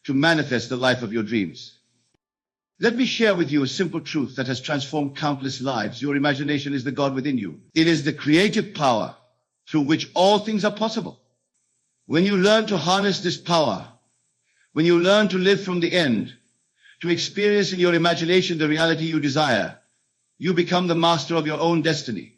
to manifest the life of your dreams. Let me share with you a simple truth that has transformed countless lives. Your imagination is the God within you. It is the creative power through which all things are possible. When you learn to harness this power, when you learn to live from the end, to experience in your imagination the reality you desire, you become the master of your own destiny.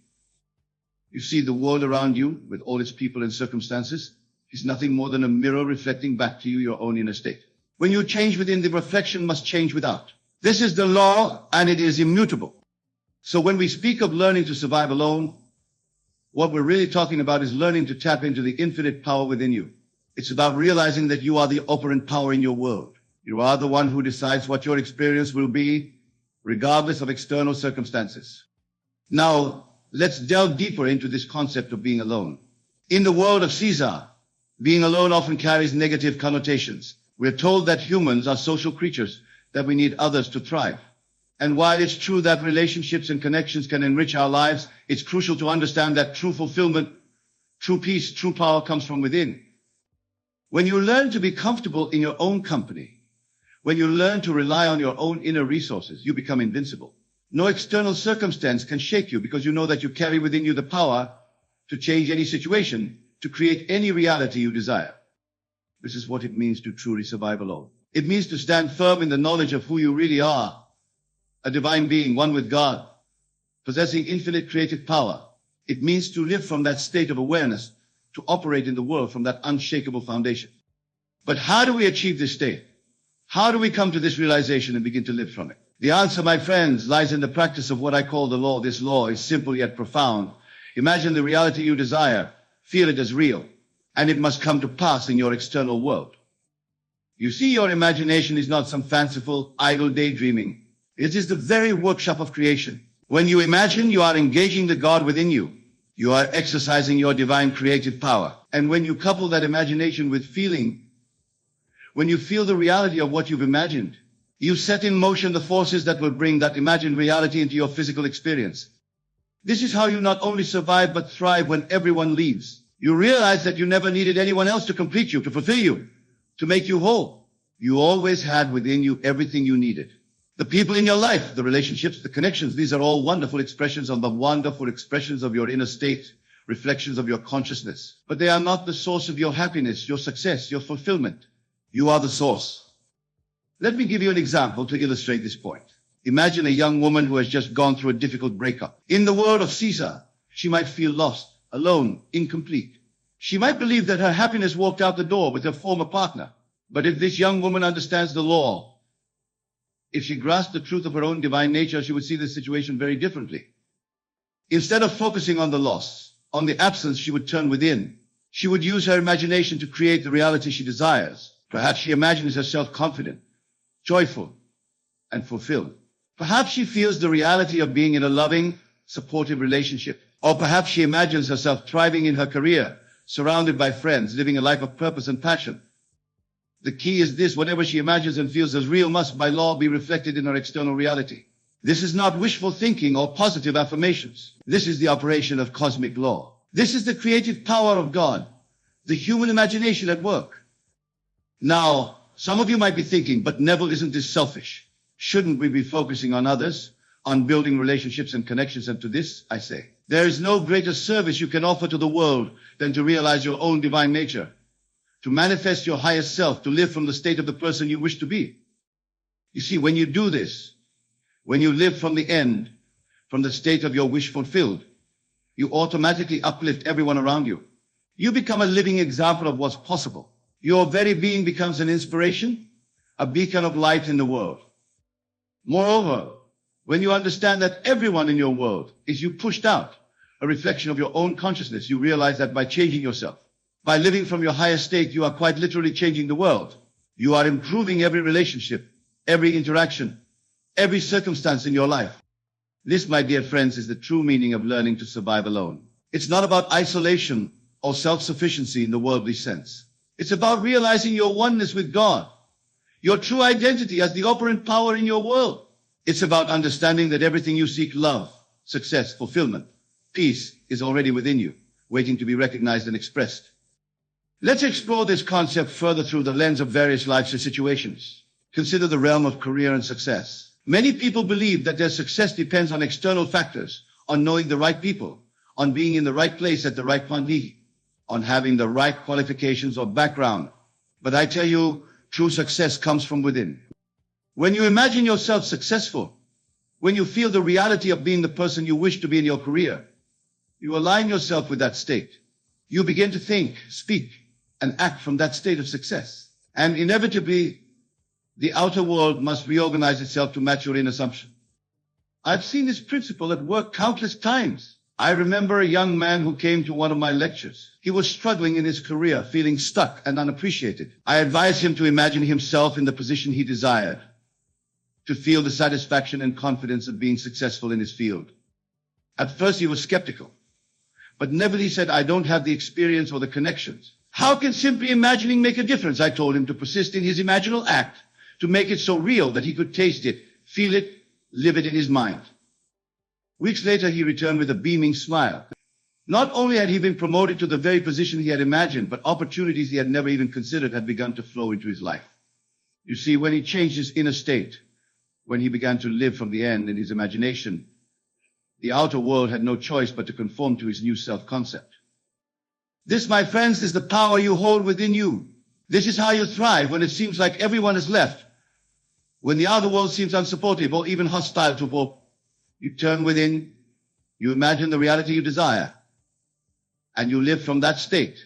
You see, the world around you, with all its people and circumstances, is nothing more than a mirror reflecting back to you your own inner state. When you change within, the reflection must change without. This is the law, and it is immutable. So when we speak of learning to survive alone, what we're really talking about is learning to tap into the infinite power within you. It's about realizing that you are the operant power in your world. You are the one who decides what your experience will be, regardless of external circumstances. Now, let's delve deeper into this concept of being alone. In the world of Caesar, being alone often carries negative connotations. We're told that humans are social creatures, that we need others to thrive. And while it's true that relationships and connections can enrich our lives, it's crucial to understand that true fulfillment, true peace, true power comes from within. When you learn to be comfortable in your own company, when you learn to rely on your own inner resources, you become invincible. No external circumstance can shake you because you know that you carry within you the power to change any situation, to create any reality you desire. This is what it means to truly survive alone. It means to stand firm in the knowledge of who you really are, a divine being, one with God, possessing infinite creative power. It means to live from that state of awareness, to operate in the world from that unshakable foundation. But how do we achieve this state? How do we come to this realization and begin to live from it? The answer, my friends, lies in the practice of what I call the law. This law is simple yet profound. Imagine the reality you desire, feel it as real, and it must come to pass in your external world. You see, your imagination is not some fanciful, idle daydreaming. It is the very workshop of creation. When you imagine, you are engaging the God within you. You are exercising your divine creative power. And when you couple that imagination with feeling, when you feel the reality of what you've imagined, you set in motion the forces that will bring that imagined reality into your physical experience. This is how you not only survive but thrive when everyone leaves. You realize that you never needed anyone else to complete you, to fulfill you, to make you whole. You always had within you everything you needed. The people in your life, the relationships, the connections, these are all wonderful expressions of your inner state, reflections of your consciousness. But they are not the source of your happiness, your success, your fulfillment. You are the source. Let me give you an example to illustrate this point. Imagine a young woman who has just gone through a difficult breakup. In the world of Caesar, she might feel lost, alone, incomplete. She might believe that her happiness walked out the door with her former partner. But if this young woman understands the law, if she grasped the truth of her own divine nature, she would see the situation very differently. Instead of focusing on the loss, on the absence, she would turn within. She would use her imagination to create the reality she desires. Perhaps she imagines herself confident, joyful, and fulfilled. Perhaps she feels the reality of being in a loving, supportive relationship. Or perhaps she imagines herself thriving in her career, surrounded by friends, living a life of purpose and passion. The key is this: whatever she imagines and feels as real must by law be reflected in her external reality. This is not wishful thinking or positive affirmations. This is the operation of cosmic law. This is the creative power of God, the human imagination at work. Now, some of you might be thinking, but Neville, isn't this selfish? Shouldn't we be focusing on others, on building relationships and connections? And to this, I say, there is no greater service you can offer to the world than to realize your own divine nature, to manifest your highest self, to live from the state of the person you wish to be. You see, when you do this, when you live from the end, from the state of your wish fulfilled, you automatically uplift everyone around you. You become a living example of what's possible. Your very being becomes an inspiration, a beacon of light in the world. Moreover, when you understand that everyone in your world is you pushed out, a reflection of your own consciousness, you realize that by changing yourself, by living from your higher state, you are quite literally changing the world. You are improving every relationship, every interaction, every circumstance in your life. This, my dear friends, is the true meaning of learning to survive alone. It's not about isolation or self-sufficiency in the worldly sense. It's about realizing your oneness with God, your true identity as the operant power in your world. It's about understanding that everything you seek, love, success, fulfillment, peace, is already within you, waiting to be recognized and expressed. Let's explore this concept further through the lens of various life situations. Consider the realm of career and success. Many people believe that their success depends on external factors, on knowing the right people, on being in the right place at the right point, on having the right qualifications or background. But I tell you, true success comes from within. When you imagine yourself successful, when you feel the reality of being the person you wish to be in your career, you align yourself with that state. You begin to think, speak, and act from that state of success. And inevitably, the outer world must reorganize itself to match your inner assumption. I've seen this principle at work countless times. I remember a young man who came to one of my lectures. He was struggling in his career, feeling stuck and unappreciated. I advised him to imagine himself in the position he desired, to feel the satisfaction and confidence of being successful in his field. At first he was skeptical, but Neville, he said, I don't have the experience or the connections. How can simply imagining make a difference? I told him to persist in his imaginal act, to make it so real that he could taste it, feel it, live it in his mind. Weeks later, he returned with a beaming smile. Not only had he been promoted to the very position he had imagined, but opportunities he had never even considered had begun to flow into his life. You see, when he changed his inner state, when he began to live from the end in his imagination, the outer world had no choice but to conform to his new self-concept. This, my friends, is the power you hold within you. This is how you thrive when it seems like everyone has left. When the outer world seems unsupportive or even hostile to hope, you turn within, you imagine the reality you desire, and you live from that state.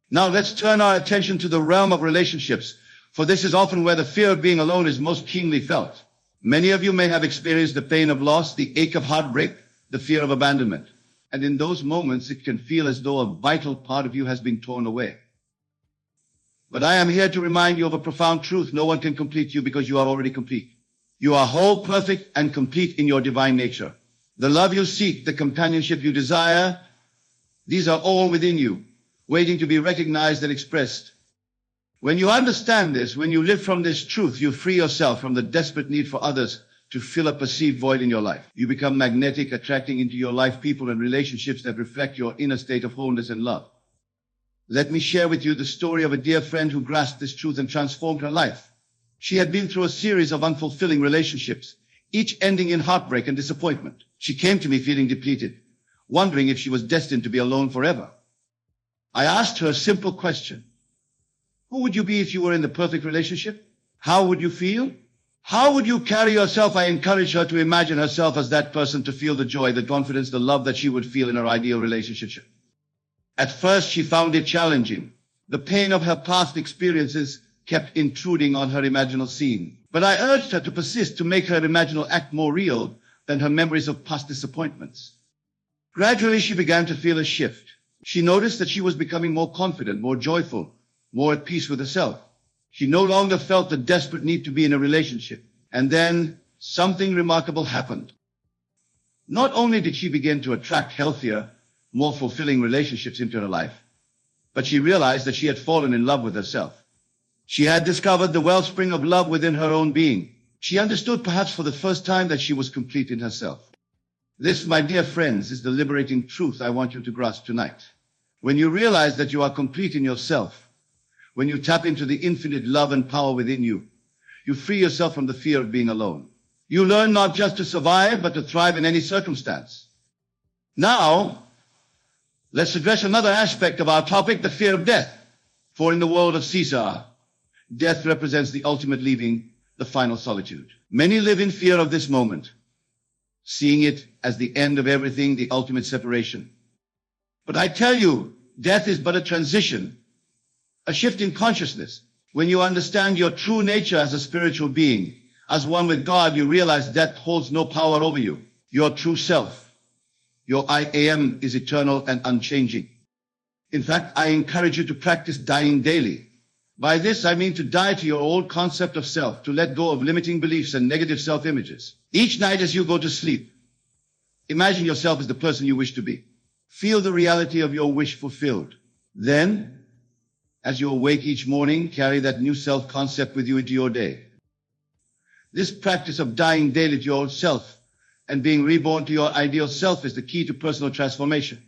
Now let's turn our attention to the realm of relationships, for this is often where the fear of being alone is most keenly felt. Many of you may have experienced the pain of loss, the ache of heartbreak, the fear of abandonment. And in those moments, it can feel as though a vital part of you has been torn away. But I am here to remind you of a profound truth. No one can complete you because you are already complete. You are whole, perfect, and complete in your divine nature. The love you seek, the companionship you desire, these are all within you, waiting to be recognized and expressed. When you understand this, when you live from this truth, you free yourself from the desperate need for others to fill a perceived void in your life. You become magnetic, attracting into your life people and relationships that reflect your inner state of wholeness and love. Let me share with you the story of a dear friend who grasped this truth and transformed her life. She had been through a series of unfulfilling relationships, each ending in heartbreak and disappointment. She came to me feeling depleted, wondering if she was destined to be alone forever. I asked her a simple question. Who would you be if you were in the perfect relationship? How would you feel? How would you carry yourself? I encouraged her to imagine herself as that person, to feel the joy, the confidence, the love that she would feel in her ideal relationship. At first, she found it challenging. The pain of her past experiences kept intruding on her imaginal scene. But I urged her to persist, to make her imaginal act more real than her memories of past disappointments. Gradually, she began to feel a shift. She noticed that she was becoming more confident, more joyful, more at peace with herself. She no longer felt the desperate need to be in a relationship. And then something remarkable happened. Not only did she begin to attract healthier, more fulfilling relationships into her life, but she realized that she had fallen in love with herself. She had discovered the wellspring of love within her own being. She understood, perhaps for the first time, that she was complete in herself. This, my dear friends, is the liberating truth I want you to grasp tonight. When you realize that you are complete in yourself, when you tap into the infinite love and power within you, you free yourself from the fear of being alone. You learn not just to survive, but to thrive in any circumstance. Now, let's address another aspect of our topic, the fear of death. For in the world of Caesar, death represents the ultimate leaving, the final solitude. Many live in fear of this moment, seeing it as the end of everything, the ultimate separation. But I tell you, death is but a transition, a shift in consciousness. When you understand your true nature as a spiritual being, as one with God, you realize death holds no power over you. Your true self, your I am, is eternal and unchanging. In fact, I encourage you to practice dying daily. By this, I mean to die to your old concept of self, to let go of limiting beliefs and negative self-images. Each night as you go to sleep, imagine yourself as the person you wish to be. Feel the reality of your wish fulfilled. Then, as you awake each morning, carry that new self-concept with you into your day. This practice of dying daily to your old self and being reborn to your ideal self is the key to personal transformation.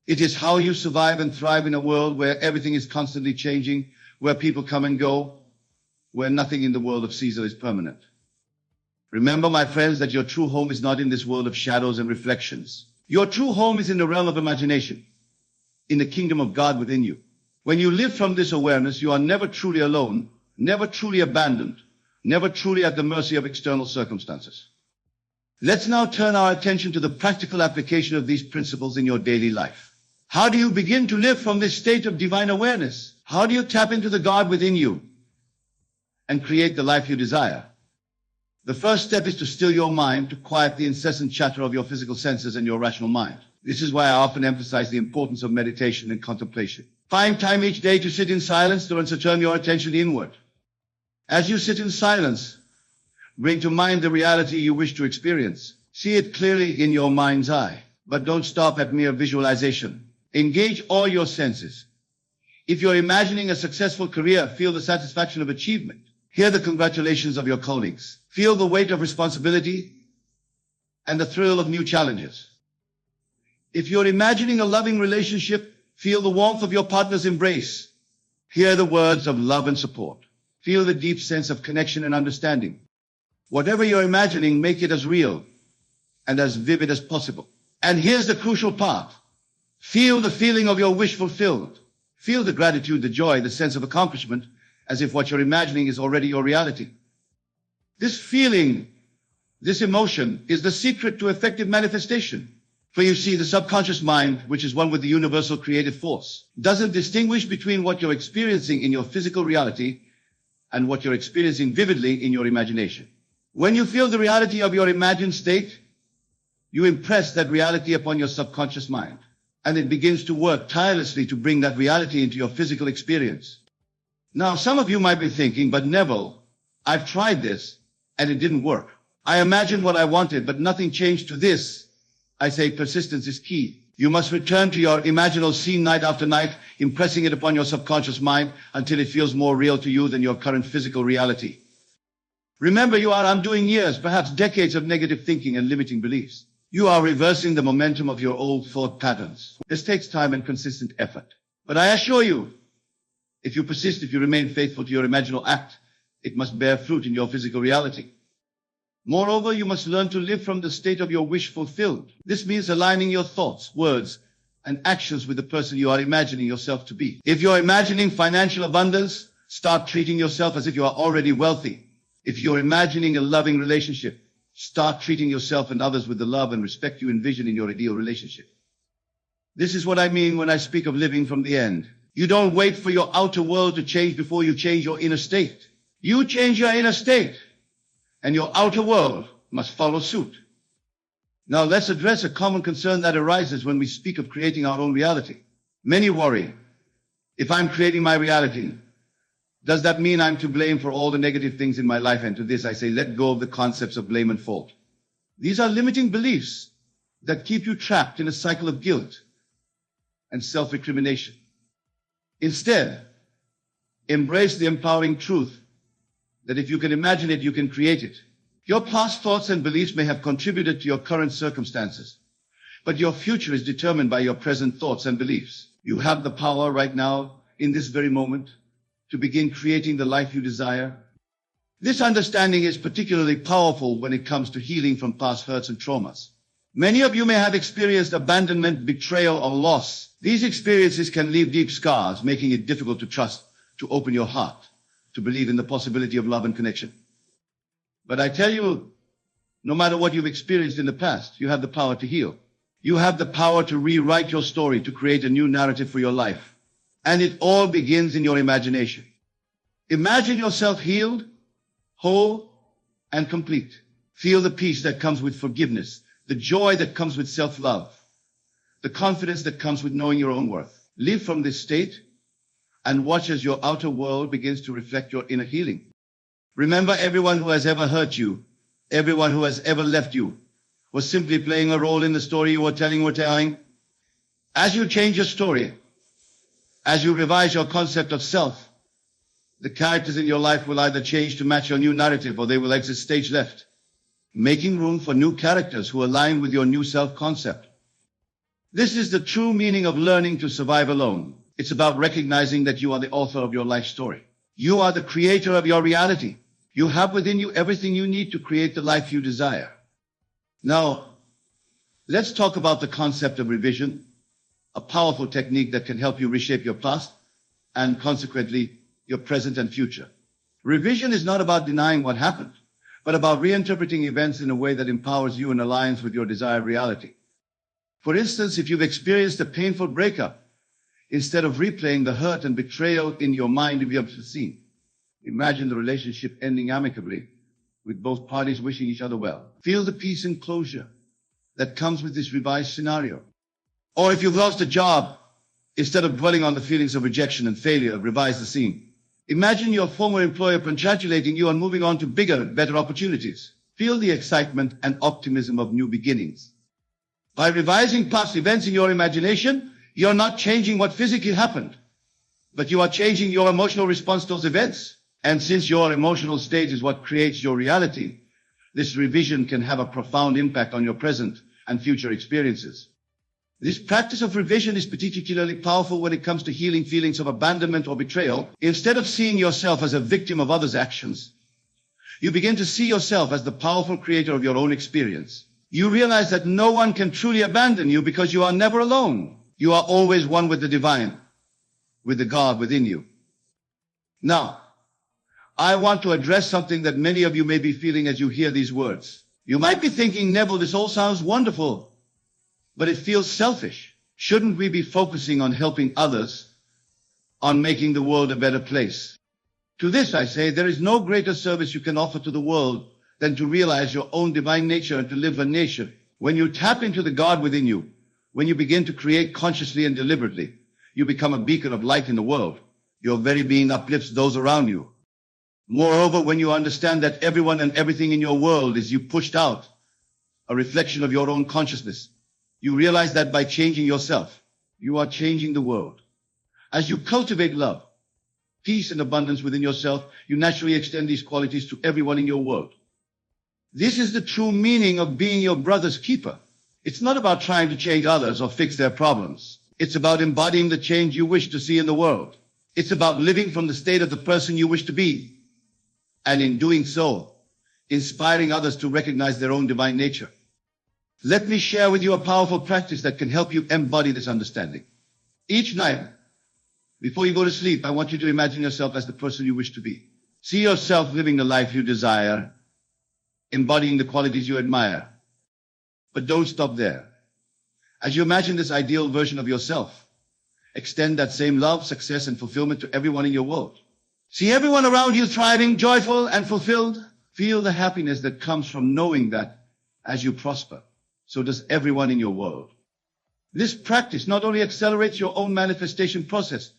It is how you survive and thrive in a world where everything is constantly changing, where people come and go, where nothing in the world of Caesar is permanent. Remember, my friends, that your true home is not in this world of shadows and reflections. Your true home is in the realm of imagination, in the kingdom of God within you. When you live from this awareness, you are never truly alone, never truly abandoned, never truly at the mercy of external circumstances. Let's now turn our attention to the practical application of these principles in your daily life. How do you begin to live from this state of divine awareness? How do you tap into the God within you and create the life you desire? The first step is to still your mind, to quiet the incessant chatter of your physical senses and your rational mind. This is why I often emphasize the importance of meditation and contemplation. Find time each day to sit in silence to turn your attention inward. As you sit in silence, bring to mind the reality you wish to experience. See it clearly in your mind's eye, but don't stop at mere visualization. Engage all your senses. If you're imagining a successful career, feel the satisfaction of achievement. Hear the congratulations of your colleagues. Feel the weight of responsibility and the thrill of new challenges. If you're imagining a loving relationship, feel the warmth of your partner's embrace. Hear the words of love and support. Feel the deep sense of connection and understanding. Whatever you're imagining, make it as real and as vivid as possible. And here's the crucial part. Feel the feeling of your wish fulfilled. Feel the gratitude, the joy, the sense of accomplishment, as if what you're imagining is already your reality. This feeling, this emotion, is the secret to effective manifestation. For you see, the subconscious mind, which is one with the universal creative force, doesn't distinguish between what you're experiencing in your physical reality and what you're experiencing vividly in your imagination. When you feel the reality of your imagined state, you impress that reality upon your subconscious mind, and it begins to work tirelessly to bring that reality into your physical experience. Now, some of you might be thinking, but Neville, I've tried this, and it didn't work. I imagined what I wanted, but nothing changed to this. I say persistence is key. You must return to your imaginal scene night after night, impressing it upon your subconscious mind until it feels more real to you than your current physical reality. Remember, you are undoing years, perhaps decades of negative thinking and limiting beliefs. You are reversing the momentum of your old thought patterns. This takes time and consistent effort. But I assure you, if you persist, if you remain faithful to your imaginal act, it must bear fruit in your physical reality. Moreover, you must learn to live from the state of your wish fulfilled. This means aligning your thoughts, words, and actions with the person you are imagining yourself to be. If you're imagining financial abundance, start treating yourself as if you are already wealthy. If you're imagining a loving relationship, start treating yourself and others with the love and respect you envision in your ideal relationship. This is what I mean when I speak of living from the end. You don't wait for your outer world to change before you change your inner state. You change your inner state, and your outer world must follow suit. Now let's address a common concern that arises when we speak of creating our own reality. Many worry, if I'm creating my reality, does that mean I'm to blame for all the negative things in my life? And to this I say, let go of the concepts of blame and fault. These are limiting beliefs that keep you trapped in a cycle of guilt and self-recrimination. Instead, embrace the empowering truth that if you can imagine it, you can create it. Your past thoughts and beliefs may have contributed to your current circumstances, but your future is determined by your present thoughts and beliefs. You have the power right now, in this very moment, to begin creating the life you desire. This understanding is particularly powerful when it comes to healing from past hurts and traumas. Many of you may have experienced abandonment, betrayal, or loss. These experiences can leave deep scars, making it difficult to trust, to open your heart, to believe in the possibility of love and connection. But I tell you, no matter what you've experienced in the past, you have the power to heal. You have the power to rewrite your story, to create a new narrative for your life. And it all begins in your imagination. Imagine yourself healed, whole, and complete. Feel the peace that comes with forgiveness, the joy that comes with self-love, the confidence that comes with knowing your own worth. Live from this state and watch as your outer world begins to reflect your inner healing. Remember, everyone who has ever hurt you, everyone who has ever left you, was simply playing a role in the story you were telling. As you change your story, as you revise your concept of self, the characters in your life will either change to match your new narrative or they will exit stage left, making room for new characters who align with your new self-concept. This is the true meaning of learning to survive alone. It's about recognizing that you are the author of your life story. You are the creator of your reality. You have within you everything you need to create the life you desire. Now, let's talk about the concept of revision, a powerful technique that can help you reshape your past and consequently your present and future. Revision is not about denying what happened, but about reinterpreting events in a way that empowers you in alliance with your desired reality. For instance, if you've experienced a painful breakup, instead of replaying the hurt and betrayal in your mind you have seen, imagine the relationship ending amicably with both parties wishing each other well. Feel the peace and closure that comes with this revised scenario. Or if you've lost a job, instead of dwelling on the feelings of rejection and failure, revise the scene. Imagine your former employer congratulating you on moving on to bigger, better opportunities. Feel the excitement and optimism of new beginnings. By revising past events in your imagination, you're not changing what physically happened, but you are changing your emotional response to those events. And since your emotional state is what creates your reality, this revision can have a profound impact on your present and future experiences. This practice of revision is particularly powerful when it comes to healing feelings of abandonment or betrayal. Instead of seeing yourself as a victim of others' actions, you begin to see yourself as the powerful creator of your own experience. You realize that no one can truly abandon you because you are never alone. You are always one with the divine, with the God within you. Now, I want to address something that many of you may be feeling as you hear these words. You might be thinking, Neville, this all sounds wonderful, but it feels selfish. Shouldn't we be focusing on helping others, on making the world a better place? To this I say, there is no greater service you can offer to the world than to realize your own divine nature and to live a nature. When you tap into the God within you, when you begin to create consciously and deliberately, you become a beacon of light in the world. Your very being uplifts those around you. Moreover, when you understand that everyone and everything in your world is you pushed out, a reflection of your own consciousness, you realize that by changing yourself, you are changing the world. As you cultivate love, peace, and abundance within yourself, you naturally extend these qualities to everyone in your world. This is the true meaning of being your brother's keeper. It's not about trying to change others or fix their problems. It's about embodying the change you wish to see in the world. It's about living from the state of the person you wish to be. And in doing so, inspiring others to recognize their own divine nature. Let me share with you a powerful practice that can help you embody this understanding. Each night, before you go to sleep, I want you to imagine yourself as the person you wish to be. See yourself living the life you desire, embodying the qualities you admire. But don't stop there. As you imagine this ideal version of yourself, extend that same love, success, and fulfillment to everyone in your world. See everyone around you thriving, joyful, and fulfilled. Feel the happiness that comes from knowing that as you prosper, so does everyone in your world. This practice not only accelerates your own manifestation process,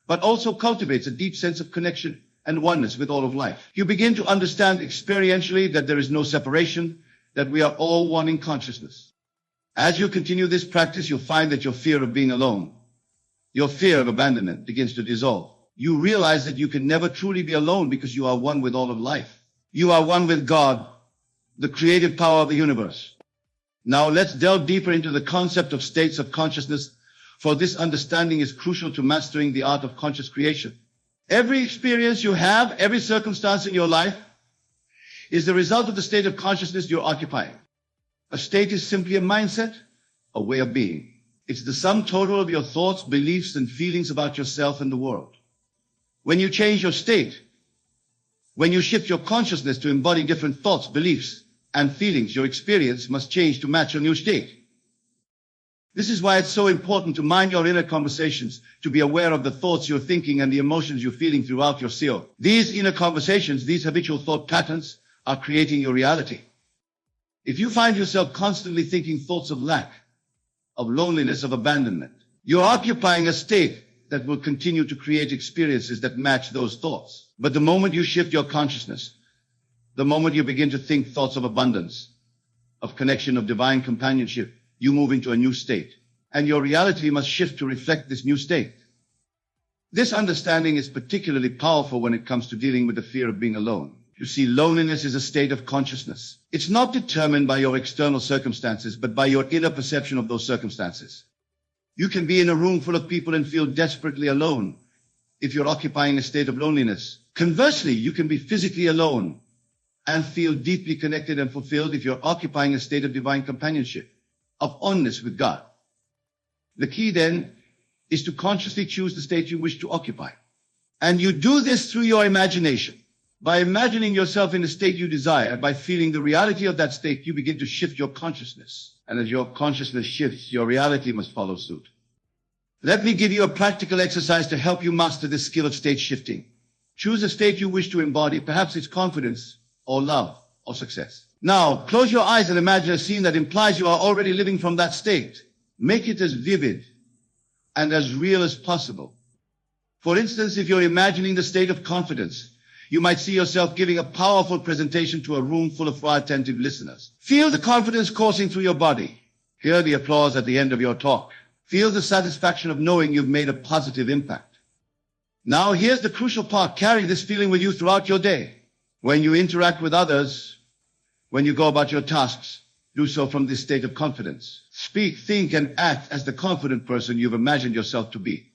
but also cultivates a deep sense of connection and oneness with all of life. You begin to understand experientially that there is no separation, that we are all one in consciousness. As you continue this practice, you'll find that your fear of being alone, your fear of abandonment begins to dissolve. You realize that you can never truly be alone because you are one with all of life. You are one with God, the creative power of the universe. Now let's delve deeper into the concept of states of consciousness, for this understanding is crucial to mastering the art of conscious creation. Every experience you have, every circumstance in your life, is the result of the state of consciousness you're occupying. A state is simply a mindset, a way of being. It's the sum total of your thoughts, beliefs, and feelings about yourself and the world. When you change your state, when you shift your consciousness to embody different thoughts, beliefs, and feelings, your experience must change to match your new state. This is why it's so important to mind your inner conversations, to be aware of the thoughts you're thinking and the emotions you're feeling throughout your seal. These inner conversations, these habitual thought patterns, are creating your reality. If you find yourself constantly thinking thoughts of lack, of loneliness, of abandonment, you're occupying a state that will continue to create experiences that match those thoughts. But the moment you shift your consciousness, the moment you begin to think thoughts of abundance, of connection, of divine companionship, you move into a new state. And your reality must shift to reflect this new state. This understanding is particularly powerful when it comes to dealing with the fear of being alone. You see, loneliness is a state of consciousness. It's not determined by your external circumstances, but by your inner perception of those circumstances. You can be in a room full of people and feel desperately alone if you're occupying a state of loneliness. Conversely, you can be physically alone and feel deeply connected and fulfilled if you're occupying a state of divine companionship, of oneness with God. The key then is to consciously choose the state you wish to occupy. And you do this through your imagination. By imagining yourself in the state you desire, by feeling the reality of that state, you begin to shift your consciousness. And as your consciousness shifts, your reality must follow suit. Let me give you a practical exercise to help you master this skill of state shifting. Choose a state you wish to embody. Perhaps it's confidence or love or success. Now, close your eyes and imagine a scene that implies you are already living from that state. Make it as vivid and as real as possible. For instance, if you're imagining the state of confidence, you might see yourself giving a powerful presentation to a room full of attentive listeners. Feel the confidence coursing through your body. Hear the applause at the end of your talk. Feel the satisfaction of knowing you've made a positive impact. Now, here's the crucial part. Carry this feeling with you throughout your day. When you interact with others, when you go about your tasks, do so from this state of confidence. Speak, think, and act as the confident person you've imagined yourself to be.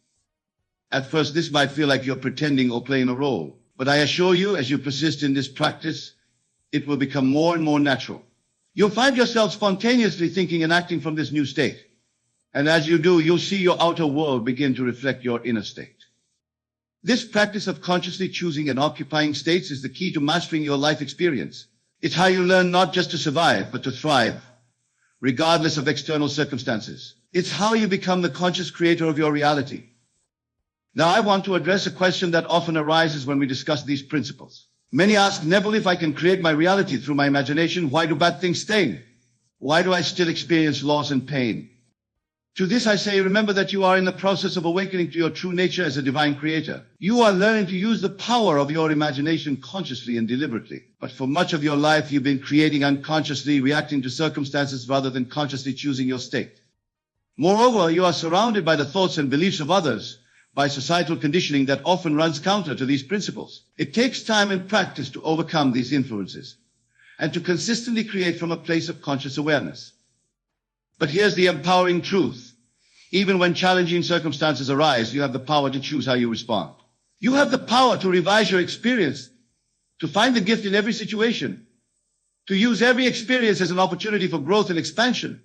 At first, this might feel like you're pretending or playing a role. But I assure you, as you persist in this practice, it will become more and more natural. You'll find yourself spontaneously thinking and acting from this new state. And as you do, you'll see your outer world begin to reflect your inner state. This practice of consciously choosing and occupying states is the key to mastering your life experience. It's how you learn not just to survive, but to thrive, regardless of external circumstances. It's how you become the conscious creator of your reality. Now, I want to address a question that often arises when we discuss these principles. Many ask, Neville, if I can create my reality through my imagination, why do bad things stay? Why do I still experience loss and pain? To this I say, remember that you are in the process of awakening to your true nature as a divine creator. You are learning to use the power of your imagination consciously and deliberately. But for much of your life, you've been creating unconsciously, reacting to circumstances rather than consciously choosing your state. Moreover, you are surrounded by the thoughts and beliefs of others, by societal conditioning that often runs counter to these principles. It takes time and practice to overcome these influences and to consistently create from a place of conscious awareness. But here's the empowering truth. Even when challenging circumstances arise, you have the power to choose how you respond. You have the power to revise your experience, to find the gift in every situation, to use every experience as an opportunity for growth and expansion.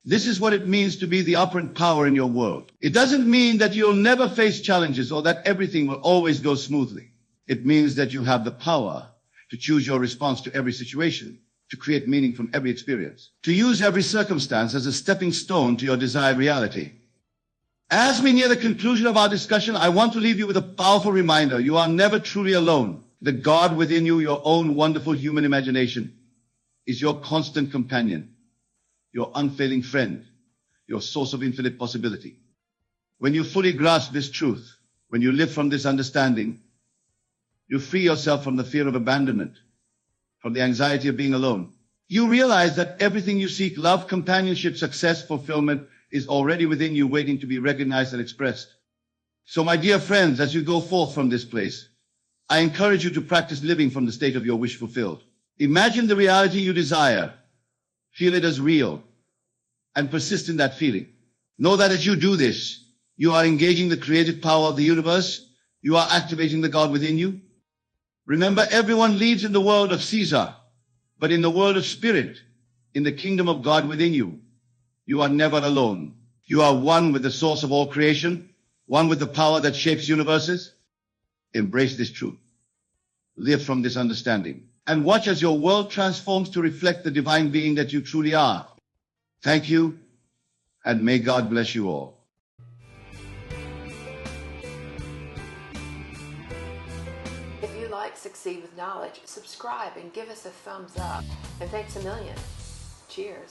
This is what it means to be the operant power in your world. It doesn't mean that you'll never face challenges or that everything will always go smoothly. It means that you have the power to choose your response to every situation, to create meaning from every experience, to use every circumstance as a stepping stone to your desired reality. As we near the conclusion of our discussion, I want to leave you with a powerful reminder. You are never truly alone. The God within you, your own wonderful human imagination, is your constant companion, your unfailing friend, your source of infinite possibility. When you fully grasp this truth, when you live from this understanding, you free yourself from the fear of abandonment, from the anxiety of being alone. You realize that everything you seek, love, companionship, success, fulfillment, is already within you, waiting to be recognized and expressed. So, my dear friends, as you go forth from this place, I encourage you to practice living from the state of your wish fulfilled. Imagine the reality you desire. Feel it as real and persist in that feeling. Know that as you do this, you are engaging the creative power of the universe. You are activating the God within you. Remember, everyone lives in the world of Caesar, but in the world of spirit, in the kingdom of God within you, you are never alone. You are one with the source of all creation, one with the power that shapes universes. Embrace this truth. Live from this understanding. And watch as your world transforms to reflect the divine being that you truly are. Thank you, and may God bless you all. If you like Succeed with Knowledge, subscribe and give us a thumbs up. And thanks a million. Cheers.